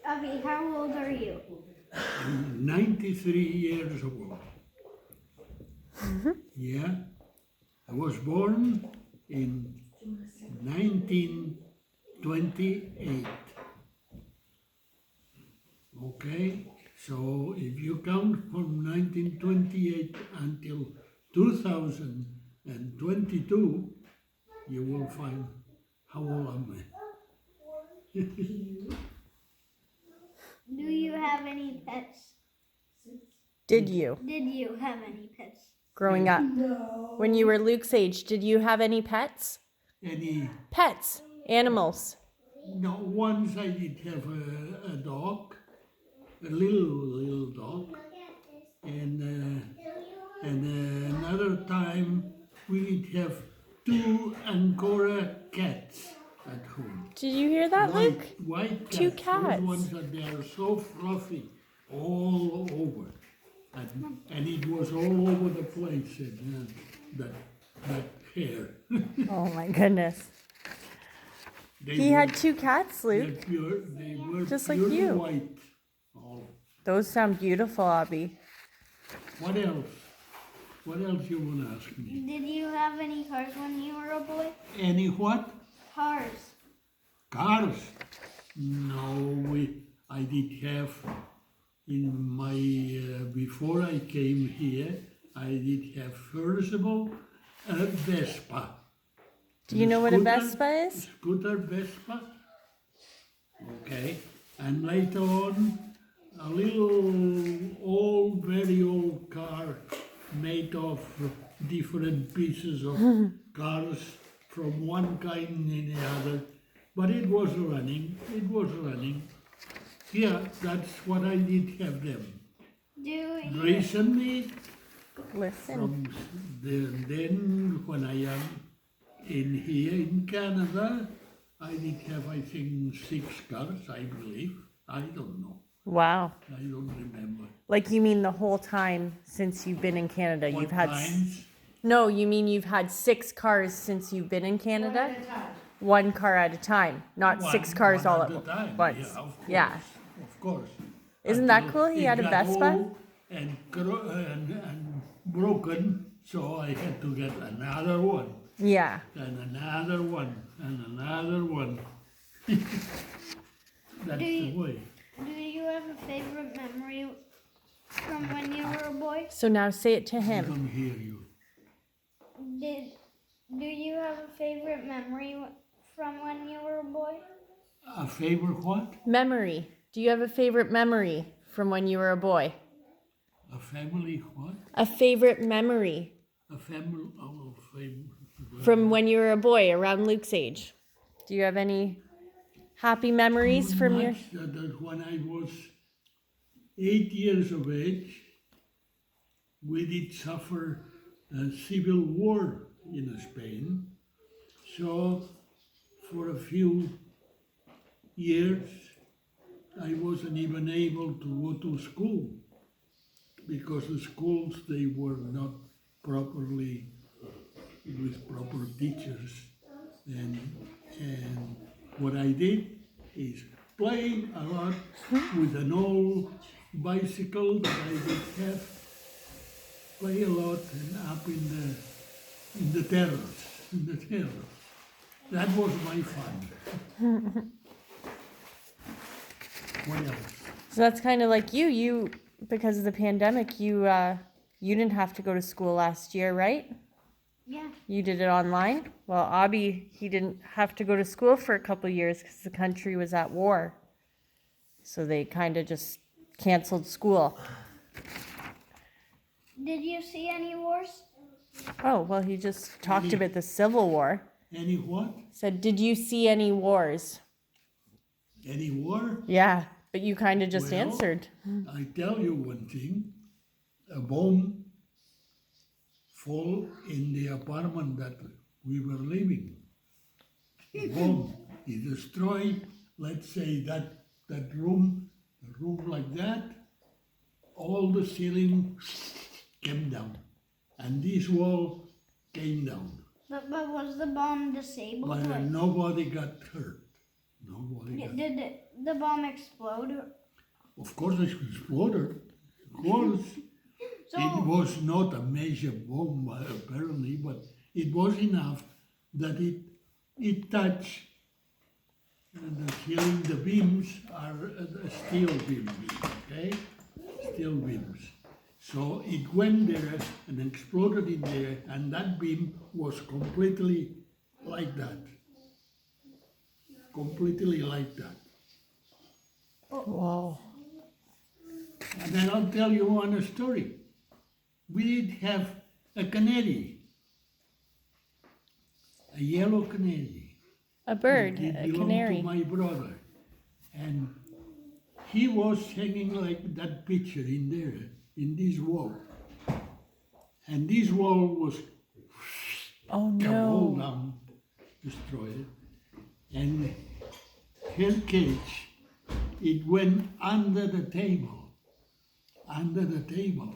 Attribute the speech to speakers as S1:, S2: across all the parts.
S1: Avi, how old are you?
S2: I'm 93 years old. Yeah, I was born in 1928. Okay, so if you count from 1928 until 2022, you will find how old am I.
S1: Do you have any pets?
S3: Did you?
S1: Did you have any pets?
S3: Growing up? When you were Luke's age, did you have any pets?
S2: Any,
S3: Pets, animals.
S2: no, once I did have a dog, a little dog, and another time we did have two Angora cats at home.
S3: Did you hear that, Luke?
S2: White
S3: Two
S2: cats,
S3: cats.
S2: those ones that they are so fluffy all over. And it was all over the place, and that hair.
S3: Oh my goodness. He had two cats, Luke.
S2: They were
S3: Just like
S2: pure
S3: you.
S2: white. All.
S3: Those sound beautiful, Abby.
S2: What else? What else you want to ask me?
S1: Did you have any cars when you were a boy?
S2: Any what?
S1: Cars.
S2: Cars? No, I did have in my, before I came here, I did have first of all a Vespa.
S3: Do you know what a
S2: Scooter-
S3: Vespa is?
S2: Scooter Vespa. Okay. And later on, a little very old car made of different pieces of cars from one kind and the other. But it was running. Yeah, that's what I did have them.
S1: Do you?
S2: Recently,
S3: Listen.
S2: from then when I am in here in Canada, I did have, I think, 6 cars, I believe. I don't know.
S3: Wow.
S2: I don't remember.
S3: Like you mean the whole time since you've been in Canada,
S2: What
S3: you've had
S2: kinds?
S3: No, you mean you've had 6 cars since you've been in Canada? One car at a time, not 6 cars
S2: one
S3: all
S2: at
S3: at
S2: a time.
S3: once.
S2: Yeah, of course.
S3: Yeah.
S2: Of course.
S3: Isn't that
S2: Until
S3: cool? He
S2: it
S3: had a
S2: got
S3: Vespa?
S2: old and broken, so I had to get another one,
S3: Yeah.
S2: and another one, and another one. That's
S1: Do
S2: the
S1: you-
S2: way.
S1: Do you have a favorite memory from when you were a boy?
S3: So now say it to
S2: I
S3: him.
S2: don't hear you.
S1: Do you have a favorite memory from when you were a boy?
S2: A favorite what?
S3: Memory. Do you have a favorite memory from when you were a boy?
S2: A family what?
S3: A favorite memory
S2: A family, oh, favorite.
S3: from when you were a boy around Luke's age? Do you have any happy memories from your...
S2: Much that when I was 8 years of age, we did suffer a civil war in Spain. So for a few years, I wasn't even able to go to school because the schools, they were not properly with proper teachers. And what I did is play a lot with an old bicycle that I did have, play a lot and up in the terrace, That was my fun. What else?
S3: So that's kind of like you, because of the pandemic, you didn't have to go to school last year, right?
S1: Yeah.
S3: You did it online? Well, Abby, he didn't have to go to school for a couple of years because the country was at war. So they kind of just canceled school.
S1: Did you see any wars?
S3: Oh, well, he just talked about the Civil War.
S2: Any what?
S3: Said, did you see any wars?
S2: Any war?
S3: Yeah, but you kind of just
S2: Well,
S3: answered.
S2: I tell you one thing, a bomb fall in the apartment that we were living. A bomb, it destroyed, let's say that room, a room like that, all the ceiling came down, and this wall came down.
S1: But was the bomb disabled?
S2: But nobody got hurt. Nobody got.
S1: Did the bomb explode?
S2: Of course, it exploded. Of course,
S1: So
S2: it was not a major bomb apparently, but it was enough that it touched the ceiling. The beams are steel beams, okay? Steel beams. So it went there and exploded in there, and that beam was completely like that. Completely like that.
S3: Whoa.
S2: And then I'll tell you one story. We did have a canary, a yellow canary.
S3: A bird,
S2: It
S3: a
S2: belonged
S3: canary.
S2: to my brother. And he was hanging like that picture in there, in this wall. And this wall was
S3: Oh
S2: come all
S3: no.
S2: down, destroyed. And her cage, it went under the table. Under the table.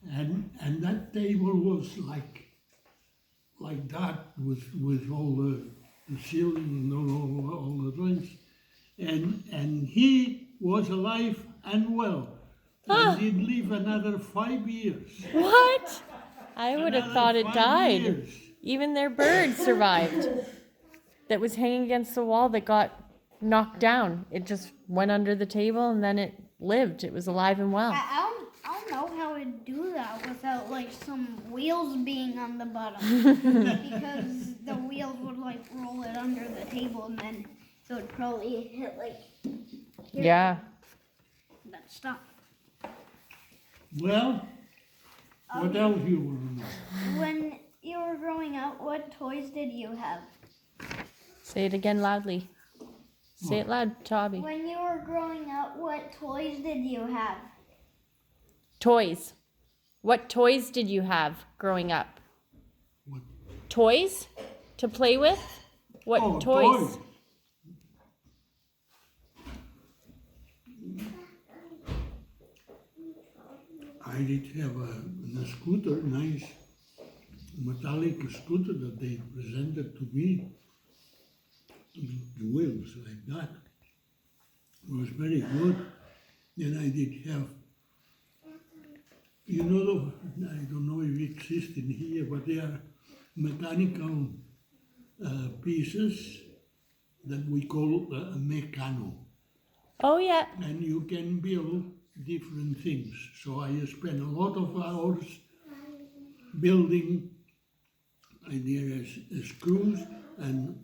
S2: And that table was like that with all the ceiling and all the things. And he was alive and well. And did live another 5 years.
S3: What? I would have
S2: Another
S3: thought it
S2: 5
S3: died.
S2: years.
S3: Even their bird survived. That was hanging against the wall that got knocked down. It just went under the table and then it lived. It was alive and well.
S1: I don't know how it'd do that without like some wheels being on the bottom. Because the wheels would like roll it under the table and then so it'd probably hit like here.
S3: Yeah.
S1: But stop.
S2: Well, what else you want to know?
S1: When you were growing up, what toys did you have?
S3: Say it again loudly. Say it loud, Toby.
S1: When you were growing up, what toys did you have?
S3: Toys. What toys did you have growing up?
S2: What?
S3: Toys to play with? What
S2: Oh,
S3: toys?
S2: I did have a scooter, nice metallic scooter that they presented to me. The wheels like that. It was very good. Then I did have, you know, I don't know if it exists in here, but they are mechanical pieces that we call a mecano.
S3: Oh, yeah.
S2: And you can build different things. So I spent a lot of hours building screws and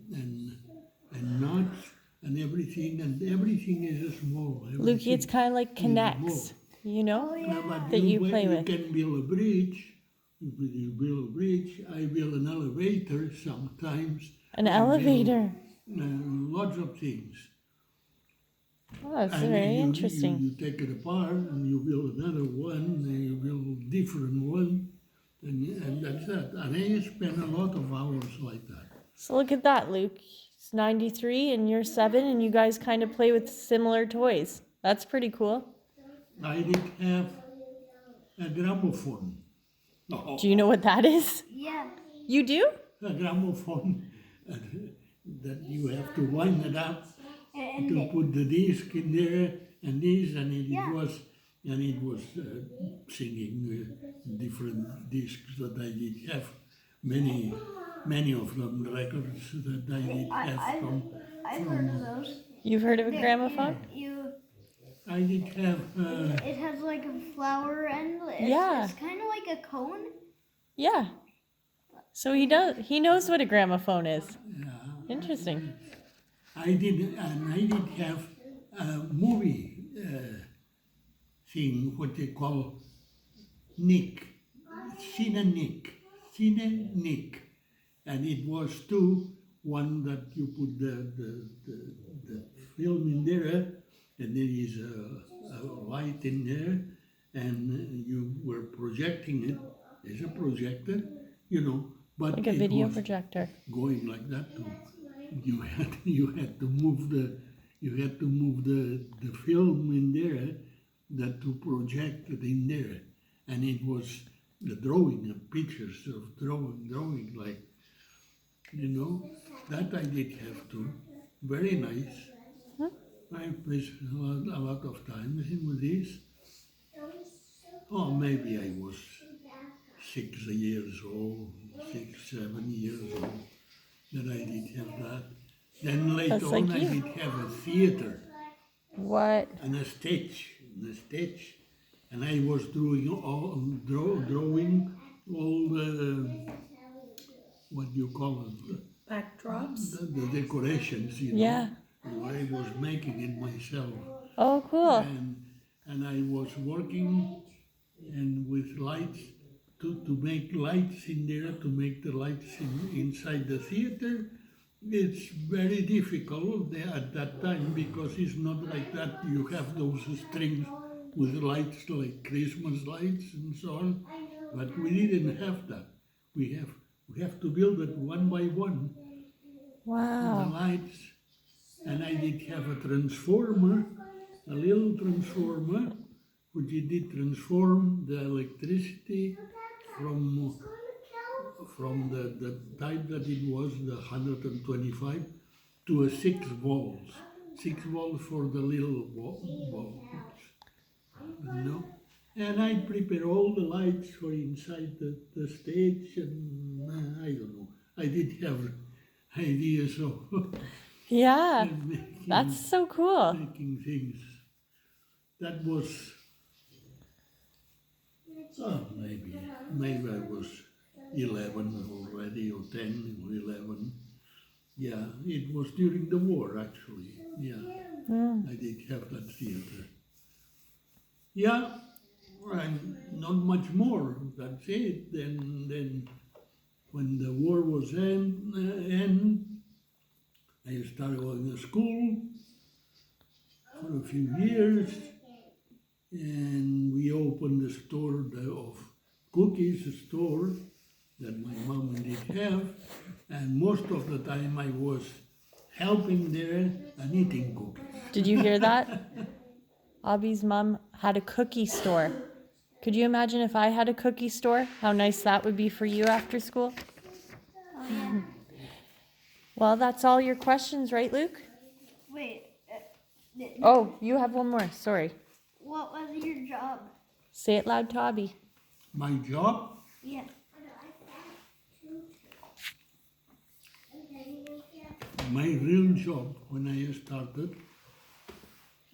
S2: nuts and everything is small.
S3: Lukey, it's kind of like
S2: small.
S3: Connects, you know?
S2: No, but
S3: That you play with.
S2: You can build a bridge. You build a bridge. I build an elevator sometimes.
S3: An
S2: I build,
S3: elevator.
S2: lots of things.
S3: Oh, that's
S2: And
S3: very
S2: you
S3: interesting.
S2: take it apart and you build another one, and you build a different one, and that's that. And I spend a lot of hours like that.
S3: So look at that, Luke. It's 93 and you're 7 and you guys kind of play with similar toys. That's pretty cool.
S2: I did have a gramophone. Oh,
S3: Do you know what that is?
S1: Yeah.
S3: You do?
S2: a gramophone that you have to wind it up
S1: And
S2: to put the disc in there and this, and
S1: Yeah.
S2: it was singing different discs that I did have. Many of them records that I did have
S1: I've heard of those.
S3: You've heard of a
S1: They're-
S3: gramophone?
S2: I did have
S1: It has like a flower end.
S3: Yeah.
S1: It's kind of like a cone.
S3: Yeah. So he knows what a gramophone is. Interesting.
S2: I did have a movie thing, what they call Nick, Cine Nick, and it was two. One that you put the film in there, and there is a light in there, and you were projecting it as a projector, you know. But
S3: Like a
S2: it
S3: video
S2: was
S3: projector.
S2: going like that too. You had to move the film in there that to project it in there, and it was the drawing of pictures of drawing like, you know, that I did have to. very nice. I spent a lot of time with this. Oh, maybe I was 6 years old, 6, 7 years old, that I did have that. Then later
S3: That's like
S2: on, I
S3: you.
S2: did have a theater
S3: What?
S2: and a stage, and I was drawing all the, what do you call it,
S4: Backdrops?
S2: the decorations, you know.
S3: Yeah.
S2: I was making it myself.
S3: Oh, cool.
S2: And I was working and with lights to make lights in there, to make the lights inside the theater. It's very difficult at that time because it's not like that. You have those strings with lights like Christmas lights and so on, but we didn't have that. We have to build it one by one, the
S3: Wow.
S2: lights. And I did have a transformer, a little transformer, which it did transform the electricity from the type that it was, the 125, to a 6 volts. 6 volts for the little bulbs, you know. And I prepare all the lights for inside the stage, and I don't know. I did have ideas of
S3: Yeah.
S2: making,
S3: That's so cool.
S2: making things. That was, maybe I was 11 already, or 10 or 11. Yeah, it was during the war actually. Yeah, I did have that theater. Yeah, and not much more. That's it. Then when the war was end, I started going to school for a few years, and we opened a store of cookies, a store that my mom did have, and most of the time I was helping there and eating cookies.
S3: Did you hear that? Abby's mom had a cookie store. Could you imagine if I had a cookie store? How nice that would be for you after school?
S1: Oh, yeah.
S3: Well, that's all your questions, right, Luke?
S1: Wait,
S3: Oh, you have one more. Sorry.
S1: what was your job?
S3: Say it loud to Abby.
S2: My job,
S1: Yeah.
S2: my real job when I started,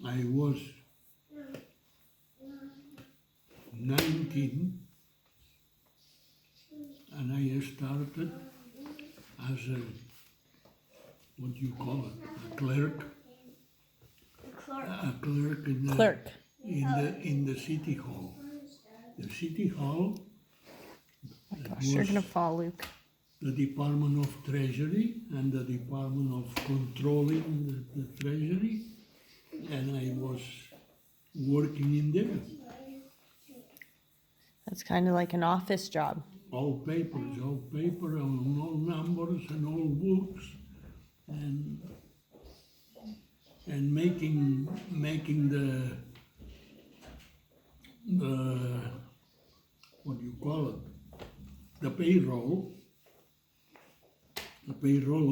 S2: I was 19, and I started as a, what do you call it, a clerk,
S1: The clerk.
S2: a clerk in the
S3: Clerk.
S2: in the city hall. The city hall
S3: Gosh, you're gonna fall, Luke.
S2: the Department of Treasury and the Department of Controlling the Treasury, and I was working in there.
S3: That's kind of like an office job.
S2: All paper, and all numbers and all books, and making the what do you call it? The payroll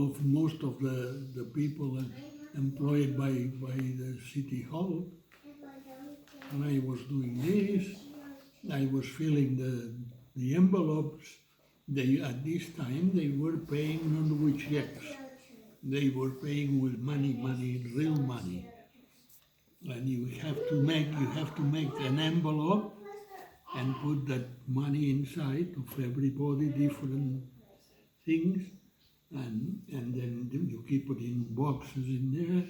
S2: of most of the people employed by the city hall. And I was doing this. I was filling the envelopes. At this time they were paying not with checks. They were paying with money, real money. And you have to make an envelope and put that money inside of everybody, different things, and then you keep it in boxes in there.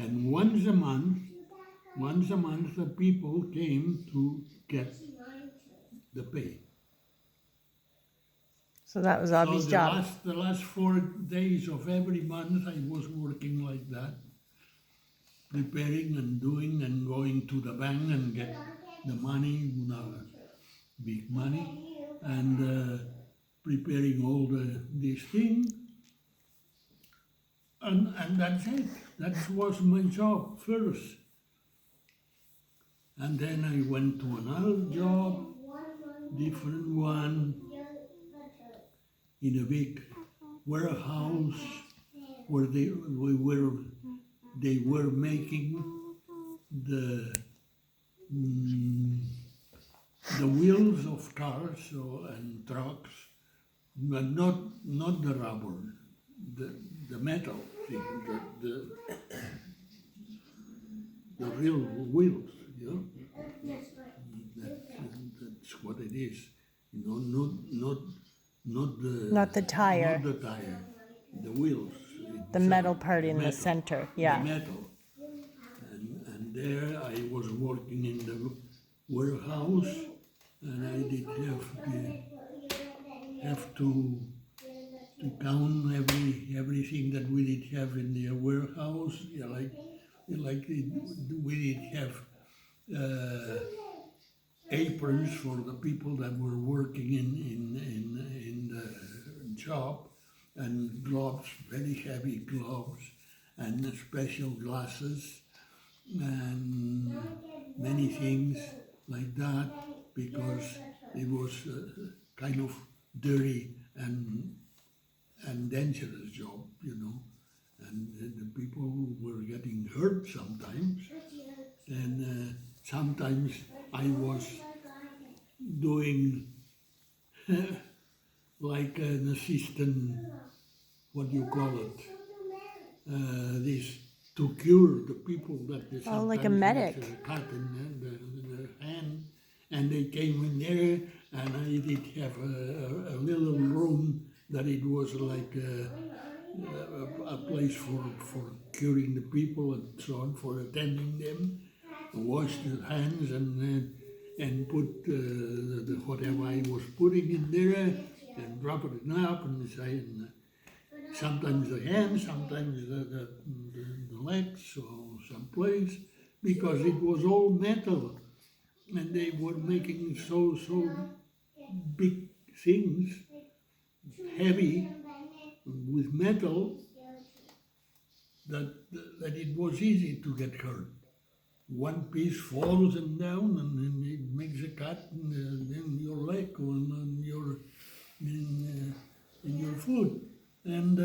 S2: And once a month the people came to get the pay.
S3: So that was Abby's
S2: So
S3: job.
S2: the last 4 days of every month I was working like that, preparing and doing and going to the bank and get the money, big money, and preparing all these things. And that's it. That was my job first. And then I went to another job, different one, in a big warehouse where they were making the wheels of cars and trucks, but not the rubber, the metal thing, the real wheels, you know. That's what it is, you know.
S3: Not the tire.
S2: not the tire, the wheels.
S3: The
S2: itself,
S3: metal part in the
S2: metal,
S3: center,
S2: the
S3: yeah.
S2: metal. And there I was working in the warehouse, and I did have to count everything that we did have in the warehouse. Yeah, we did have aprons for the people that were working in the job, and gloves, very heavy gloves, and special glasses, and many things like that, because it was kind of dirty and dangerous job, you know, and the people were getting hurt sometimes, and sometimes I was doing like an assistant, what do you call it, this, to cure the people that they
S3: Oh, like a
S2: sometimes
S3: medic.
S2: get a cut in the hand, and they came in there, and I did have a little room that it was like a place for curing the people and so on, for attending them, wash their hands and put the whatever I was putting in there and wrap it up and say, sometimes the hands, sometimes the legs or someplace, because it was all metal, and they were making so big things, heavy, with metal, that it was easy to get hurt. One piece falls and down, and then it makes a cut in your leg or in your foot, and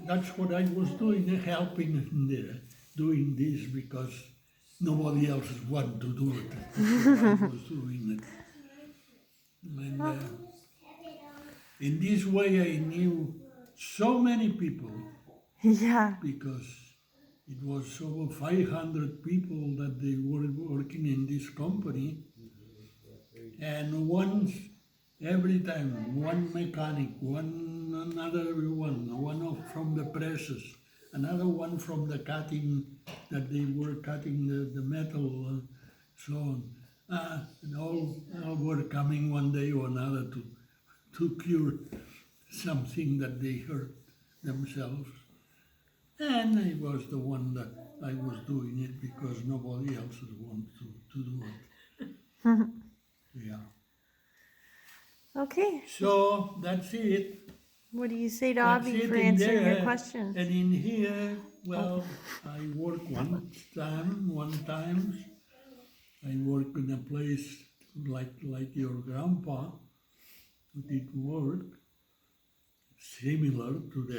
S2: that's what I was doing, helping in there, doing this because nobody else wanted to do it. So I was doing it, and in this way I knew so many people,
S3: Yeah.
S2: because it was over 500 people that they were working in this company, and every time, one mechanic, another one from the presses, another one from the cutting, that they were cutting the metal, so on. And all were coming one day or another to cure something that they hurt themselves. And I was the one that I was doing it because nobody else wanted to do it. Yeah.
S3: Okay.
S2: So that's it.
S3: What do you say to
S2: That's
S3: Abby
S2: it
S3: for
S2: in
S3: answering
S2: there.
S3: your questions?
S2: And in here, well, I work one time. I work in a place like your grandpa did work, similar to that.